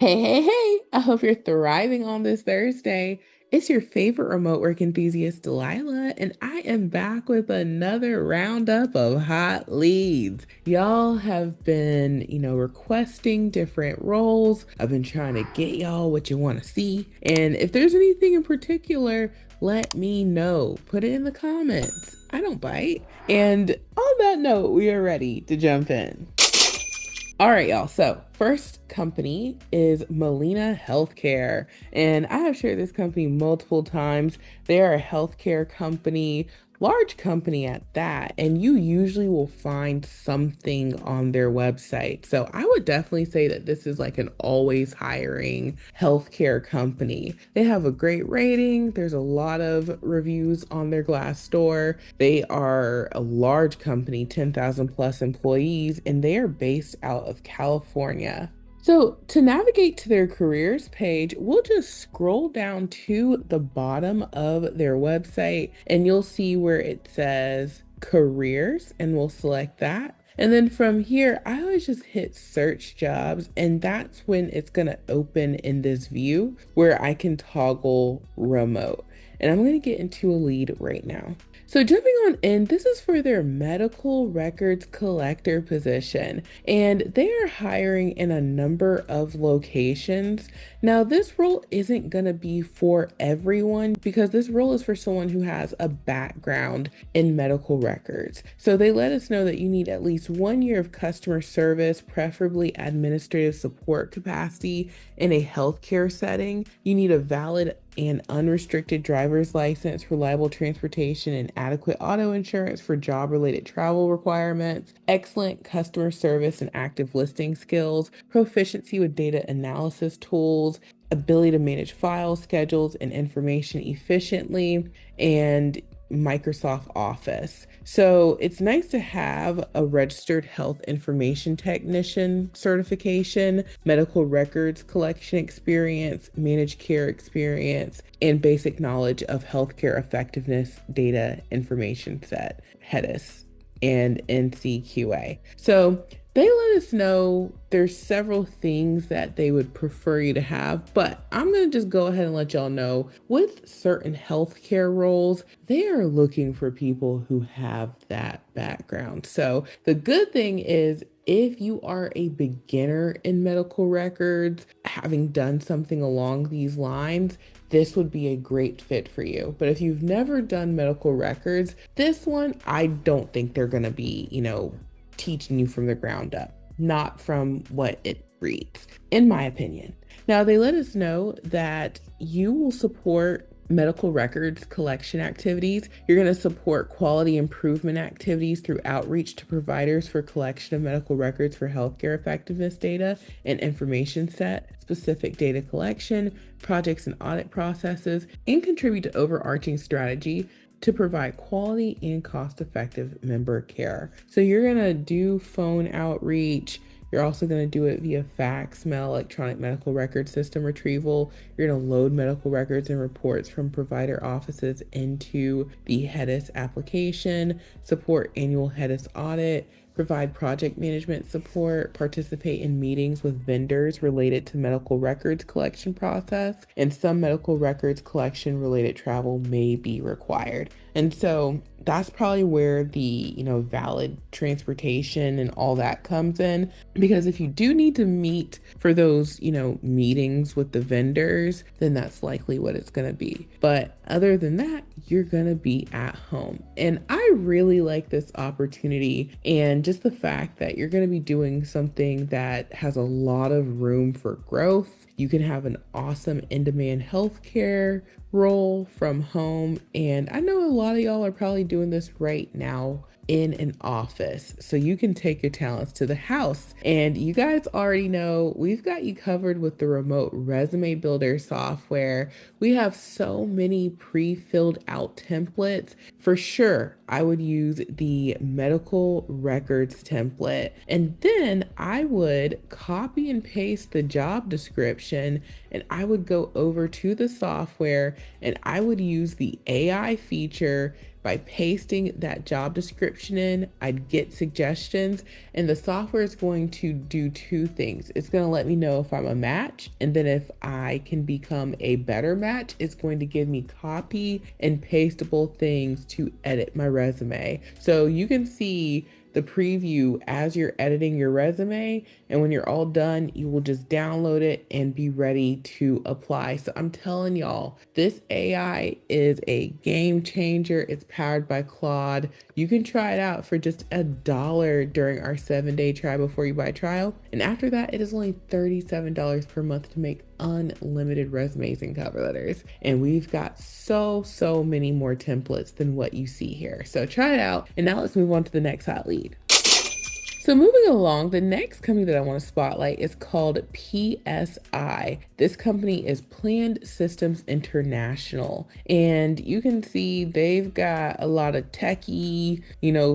Hey. I hope you're thriving on this Thursday. It's your favorite remote work enthusiast, Delilah, and I am back with another roundup of hot leads. Y'all have been, requesting different roles. I've been trying to get y'all what you want to see. And if there's anything in particular, let me know. Put it in the comments. I don't bite. And on that note, we are ready to jump in. All right, y'all. So, first company is Molina Healthcare. And I have shared this company multiple times. They are a healthcare company, large company at that. And you usually will find something on their website. So, I would definitely say that this is like an always hiring healthcare company. They have a great rating. There's a lot of reviews on their Glassdoor. They are a large company, 10,000 plus employees, and they are based out of California. So, to navigate to their careers page, we'll just scroll down to the bottom of their website and you'll see where it says careers, and we'll select that. And then from here, I always just hit search jobs, and that's when it's going to open in this view where I can toggle remote. And I'm going to get into a lead right now. So jumping on in, this is for their medical records collector position, and they are hiring in a number of locations. Now, this role isn't going to be for everyone because this role is for someone who has a background in medical records. So they let us know that you need at least 1 year of customer service, preferably administrative support capacity in a healthcare setting. You need a valid and unrestricted driver's license, reliable transportation, and adequate auto insurance for job-related travel requirements, excellent customer service and active listing skills, proficiency with data analysis tools, ability to manage files, schedules, and information efficiently, and Microsoft Office. So it's nice to have a registered health information technician certification, medical records collection experience, managed care experience, and basic knowledge of healthcare effectiveness data information set, HEDIS, and NCQA. So they let us know there's several things that they would prefer you to have, but I'm going to just go ahead and let y'all know with certain healthcare roles, they are looking for people who have that background. So the good thing is, if you are a beginner in medical records, having done something along these lines, this would be a great fit for you. But if you've never done medical records, this one, I don't think they're going to be, teaching you from the ground up, not from what it reads, in my opinion. Now, they let us know that you will support medical records collection activities. You're going to support quality improvement activities through outreach to providers for collection of medical records for healthcare effectiveness data and information set, specific data collection, projects and audit processes, and contribute to overarching strategy to provide quality and cost-effective member care. So you're gonna do phone outreach. You're also going to do it via fax, mail, electronic medical record system retrieval. You're going to load medical records and reports from provider offices into the HEDIS application, support annual HEDIS audit, provide project management support, participate in meetings with vendors related to medical records collection process, and some medical records collection related travel may be required. And so that's probably where the, valid transportation and all that comes in. Because if you do need to meet for those, meetings with the vendors, then that's likely what it's going to be. But other than that, you're going to be at home. And I really like this opportunity, and just the fact that you're going to be doing something that has a lot of room for growth. You can have an awesome in-demand healthcare role from home. And I know a lot of y'all are probably doing this right now in an office. So you can take your talents to the house. And you guys already know we've got you covered with the remote resume builder software. We have so many pre-filled out templates. For sure, I would use the medical records template. And then I would copy and paste the job description, and I would go over to the software and I would use the AI feature by pasting that job description in, I'd get suggestions, and the software is going to do two things. It's going to let me know if I'm a match, and then if I can become a better match, it's going to give me copy and pastable things to edit my resume. So you can see the preview as you're editing your resume, and when you're all done, you will just download it and be ready to apply. So I'm telling y'all, this AI is a game changer. It's powered by Claude. You can try it out for just $1 during our 7-day try before you buy trial, and after that it is only $37 per month to make unlimited resumes and cover letters. And we've got so many more templates than what you see here. So try it out. And now let's move on to the next hot lead. So moving along, the next company that I want to spotlight is called PSI. This company is Planned Systems International. And you can see they've got a lot of techie,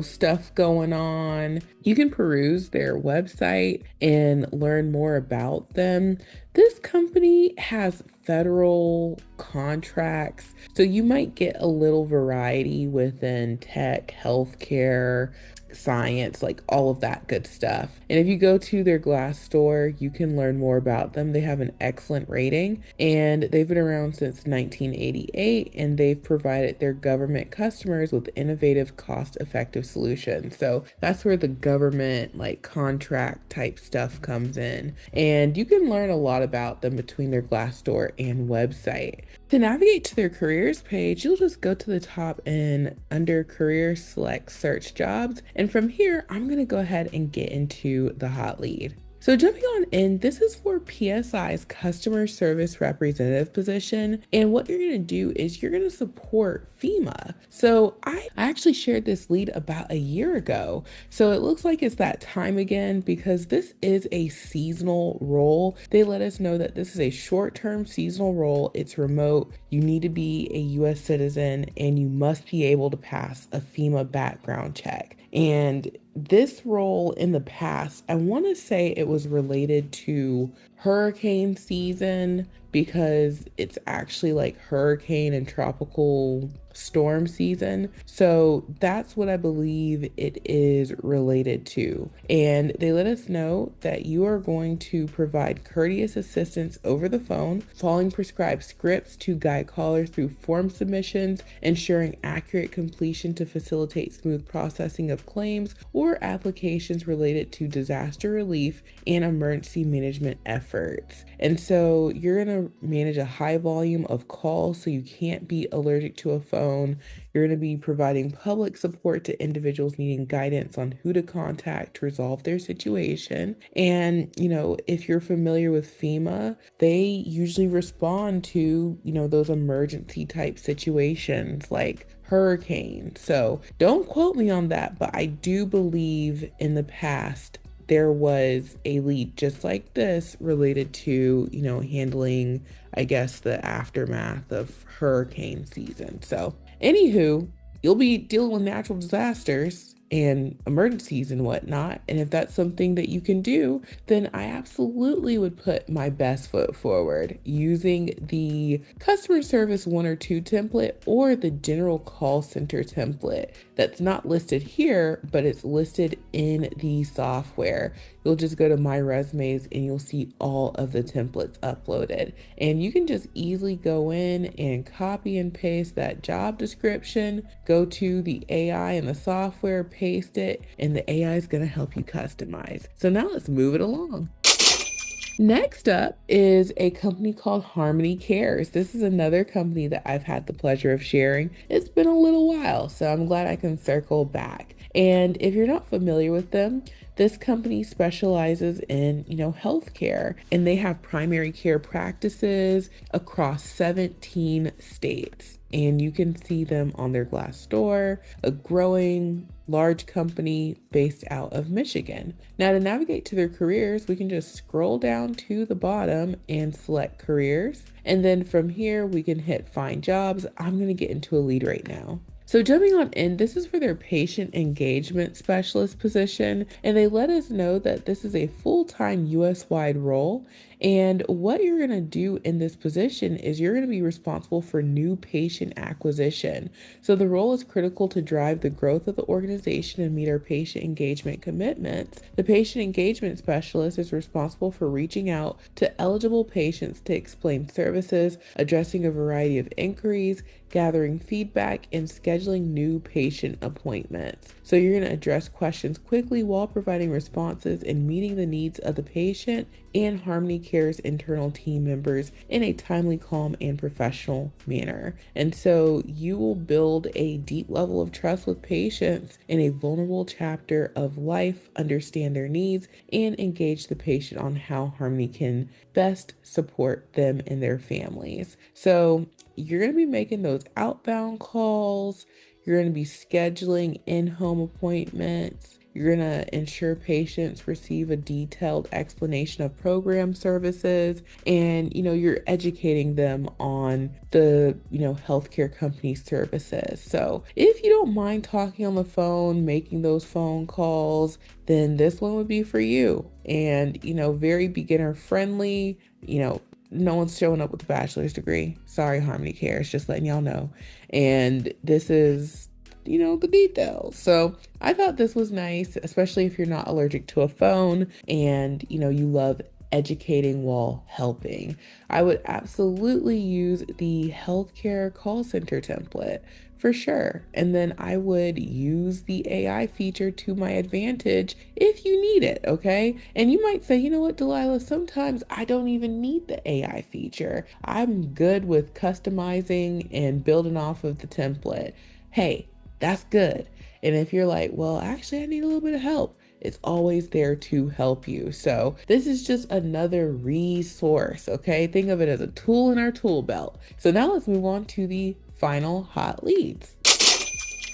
stuff going on. You can peruse their website and learn more about them. This company has federal contracts, so you might get a little variety within tech, healthcare, science, like all of that good stuff. And if you go to their Glassdoor, you can learn more about them. They have an excellent rating, and they've been around since 1988, and they've provided their government customers with innovative, cost-effective solutions. So that's where the government like contract type stuff comes in. And you can learn a lot about them between their Glassdoor and website. To navigate to their careers page, you'll just go to the top and under careers, select search jobs. And from here, I'm going to go ahead and get into the hot lead. So jumping on in, this is for PSI's customer service representative position. And what you're going to do is you're going to support FEMA. So I actually shared this lead about a year ago. So it looks like it's that time again because this is a seasonal role. They let us know that this is a short-term seasonal role. It's remote. You need to be a US citizen and you must be able to pass a FEMA background check. And this role in the past, I want to say it was related to hurricane season because it's actually like hurricane and tropical storm season. So that's what I believe it is related to. And they let us know that you are going to provide courteous assistance over the phone, following prescribed scripts to guide callers through form submissions, ensuring accurate completion to facilitate smooth processing of claims or applications related to disaster relief and emergency management efforts. And so you're going to manage a high volume of calls, so you can't be allergic to a phone. You're going to be providing public support to individuals needing guidance on who to contact to resolve their situation. And, if you're familiar with FEMA, they usually respond to, those emergency type situations like hurricanes. So don't quote me on that, but I do believe in the past there was a lead just like this related to, handling, I guess, the aftermath of hurricane season. So, anywho, you'll be dealing with natural disasters and emergencies and whatnot. And if that's something that you can do, then I absolutely would put my best foot forward using the customer service 1 or 2 template or the general call center template that's not listed here, but it's listed in the software. You'll just go to My Resumes and you'll see all of the templates uploaded. And you can just easily go in and copy and paste that job description, go to the AI in the software, paste it, and the AI is going to help you customize. So now let's move it along. Next up is a company called Harmony Cares. This is another company that I've had the pleasure of sharing. It's been a little while, so I'm glad I can circle back. And if you're not familiar with them, this company specializes in, healthcare, and they have primary care practices across 17 states. And you can see them on their Glassdoor, a growing large company based out of Michigan. Now to navigate to their careers, we can just scroll down to the bottom and select careers. And then from here, we can hit find jobs. I'm going to get into a lead right now. So jumping on in, this is for their patient engagement specialist position, and they let us know that this is a full-time US-wide role, And what you're going to do in this position is you're going to be responsible for new patient acquisition. So the role is critical to drive the growth of the organization and meet our patient engagement commitments. The patient engagement specialist is responsible for reaching out to eligible patients to explain services, addressing a variety of inquiries, gathering feedback, and scheduling new patient appointments. So you're going to address questions quickly while providing responses and meeting the needs of the patient and Harmony Care's internal team members in a timely, calm, and professional manner. And so you will build a deep level of trust with patients in a vulnerable chapter of life, understand their needs, and engage the patient on how Harmony can best support them and their families. So you're going to be making those outbound calls. You're going to be scheduling in-home appointments. You're going to ensure patients receive a detailed explanation of program services, and you're educating them on the healthcare company services. So if you don't mind talking on the phone, making those phone calls, then this one would be for you. And very beginner friendly. No one's showing up with a bachelor's degree. Sorry, Harmony Cares, just letting y'all know. And this is, the details. So I thought this was nice, especially if you're not allergic to a phone and, you love educating while helping. I would absolutely use the healthcare call center template for sure. And then I would use the AI feature to my advantage if you need it, okay? And you might say, you know what, Delilah, sometimes I don't even need the AI feature. I'm good with customizing and building off of the template. Hey, that's good. And if you're like, well, actually, I need a little bit of help, it's always there to help you. So this is just another resource, okay? Think of it as a tool in our tool belt. So now let's move on to the final hot leads.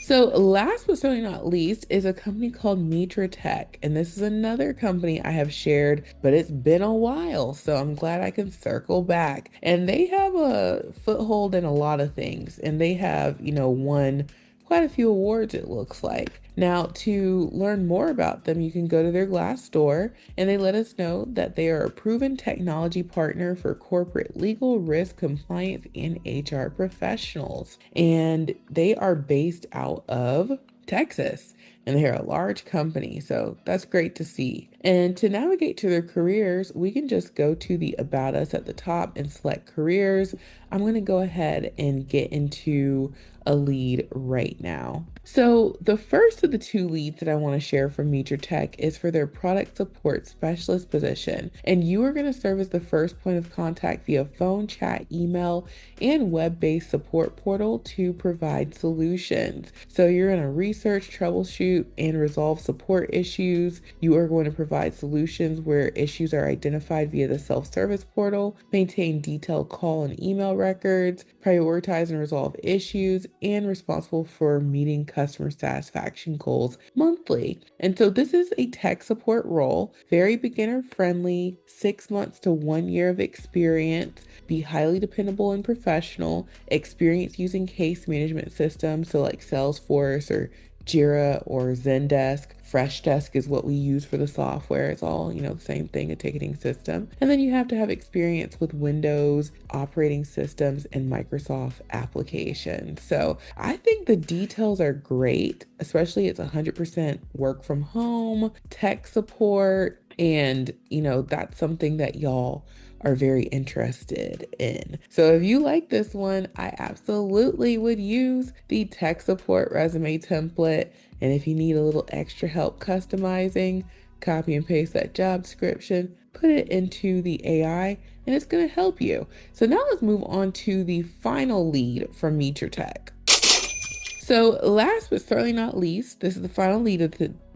So last but certainly not least is a company called Mitra Tech. And this is another company I have shared, but it's been a while. So I'm glad I can circle back. And they have a foothold in a lot of things. And they have, won quite a few awards, it looks like. Now, to learn more about them, you can go to their Glassdoor, and they let us know that they are a proven technology partner for corporate legal, risk, compliance, and HR professionals. And they are based out of Texas, and they're a large company, so that's great to see. And to navigate to their careers, we can just go to the About Us at the top and select careers. I'm going to go ahead and get into a lead right now. So the first of the two leads that I want to share from Mitra Tech is for their product support specialist position. And you are going to serve as the first point of contact via phone, chat, email, and web-based support portal to provide solutions. So you're going to research, troubleshoot, and resolve support issues. You are going to provide solutions where issues are identified via the self-service portal, maintain detailed call and email records, prioritize and resolve issues, and responsible for meeting customer satisfaction goals monthly. And so this is a tech support role, very beginner friendly, 6 months to 1 year of experience, be highly dependable and professional, experience using case management systems, so like Salesforce or Jira or Zendesk. Freshdesk is what we use for the software. It's all, the same thing, a ticketing system. And then you have to have experience with Windows operating systems and Microsoft applications. So I think the details are great, especially it's 100% work from home, tech support, and, that's something that y'all are very interested in. So if you like this one, I absolutely would use the tech support resume template. And if you need a little extra help customizing, copy and paste that job description, put it into the AI, and it's going to help you. So now let's move on to the final lead from Mitra Tech. So last but certainly not least, this is the final lead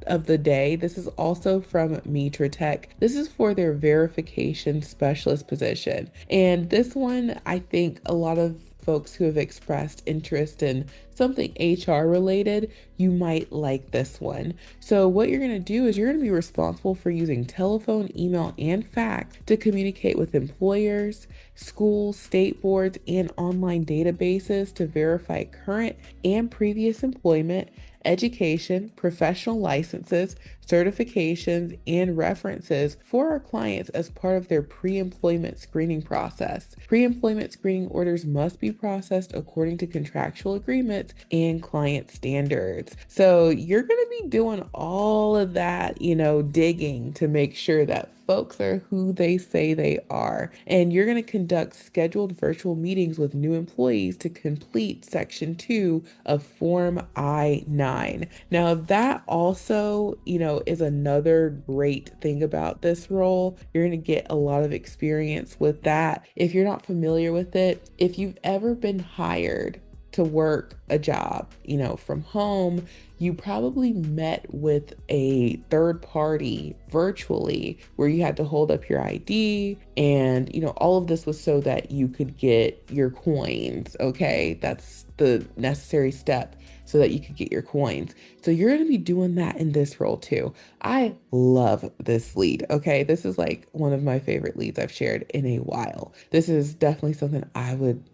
of the day. This is also from Mitra Tech. This is for their verification specialist position. And this one, I think a lot of folks who have expressed interest in something HR related, you might like this one. So what you're going to do is you're going to be responsible for using telephone, email, and fax to communicate with employers, schools, state boards, and online databases to verify current and previous employment, education, professional licenses, certifications, and references for our clients as part of their pre-employment screening process. Pre-employment screening orders must be processed according to contractual agreements and client standards. So you're going to be doing all of that, digging to make sure that folks are who they say they are. And you're going to conduct scheduled virtual meetings with new employees to complete Section 2 of Form I-9. Now, that also, is another great thing about this role. You're going to get a lot of experience with that. If you're not familiar with it, if you've ever been hired to work a job, from home, you probably met with a third party virtually where you had to hold up your ID and, all of this was so that you could get your coins. Okay. That's the necessary step so that you could get your coins. So you're going to be doing that in this role too. I love this lead. Okay. This is like one of my favorite leads I've shared in a while. This is definitely something I would,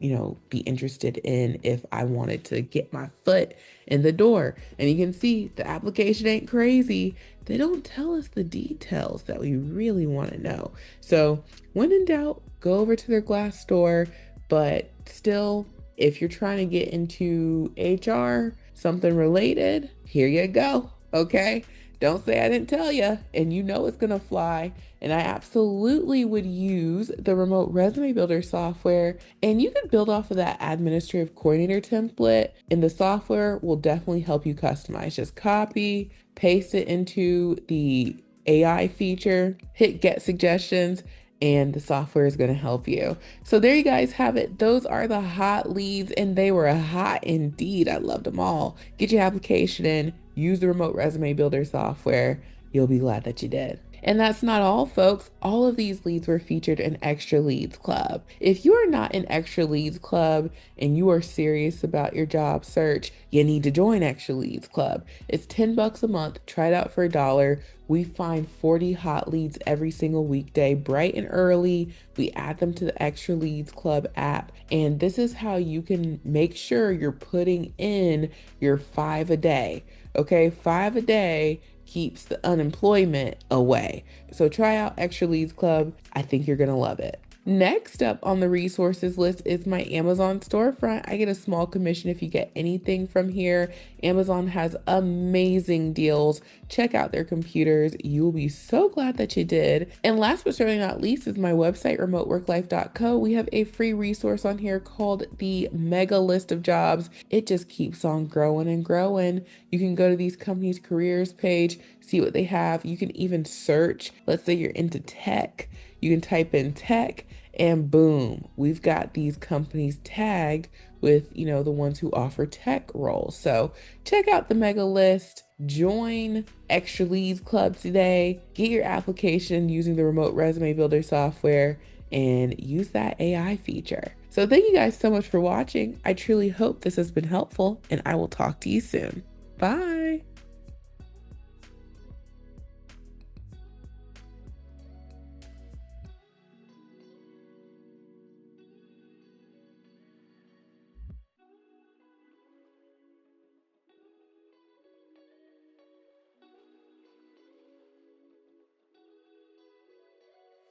be interested in if I wanted to get my foot in the door. And you can see the application ain't crazy. They don't tell us the details that we really want to know. So when in doubt, go over to their Glassdoor, but still, if you're trying to get into HR, something related, here you go. Okay. Don't say I didn't tell you, and it's going to fly. And I absolutely would use the remote resume builder software, and you can build off of that administrative coordinator template, and the software will definitely help you customize. Just copy, paste it into the AI feature, hit get suggestions, and the software is going to help you. So there you guys have it. Those are the hot leads, and they were hot indeed. I loved them all. Get your application in, use the remote resume builder software. You'll be glad that you did. And that's not all, folks. All of these leads were featured in Extra Leads Club. If you are not in Extra Leads Club and you are serious about your job search, you need to join Extra Leads Club. It's $10 a month. Try it out for $1. We find 40 hot leads every single weekday, bright and early. We add them to the Extra Leads Club app. And this is how you can make sure you're putting in your 5 a day. Okay, 5 a day keeps the unemployment away. So try out Extra Leads Club. I think you're going to love it. Next up on the resources list is my Amazon storefront. I get a small commission if you get anything from here. Amazon has amazing deals. Check out their computers. You'll be so glad that you did. And last but certainly not least is my website, remoteworklife.co. We have a free resource on here called the Mega List of Jobs. It just keeps on growing and growing. You can go to these companies' careers page, see what they have. You can even search. Let's say you're into tech. You can type in tech and boom, we've got these companies tagged with, the ones who offer tech roles. So check out the mega list, join Extra Leads Club today, get your application using the remote resume builder software, and use that AI feature. So thank you guys so much for watching. I truly hope this has been helpful, and I will talk to you soon. Bye.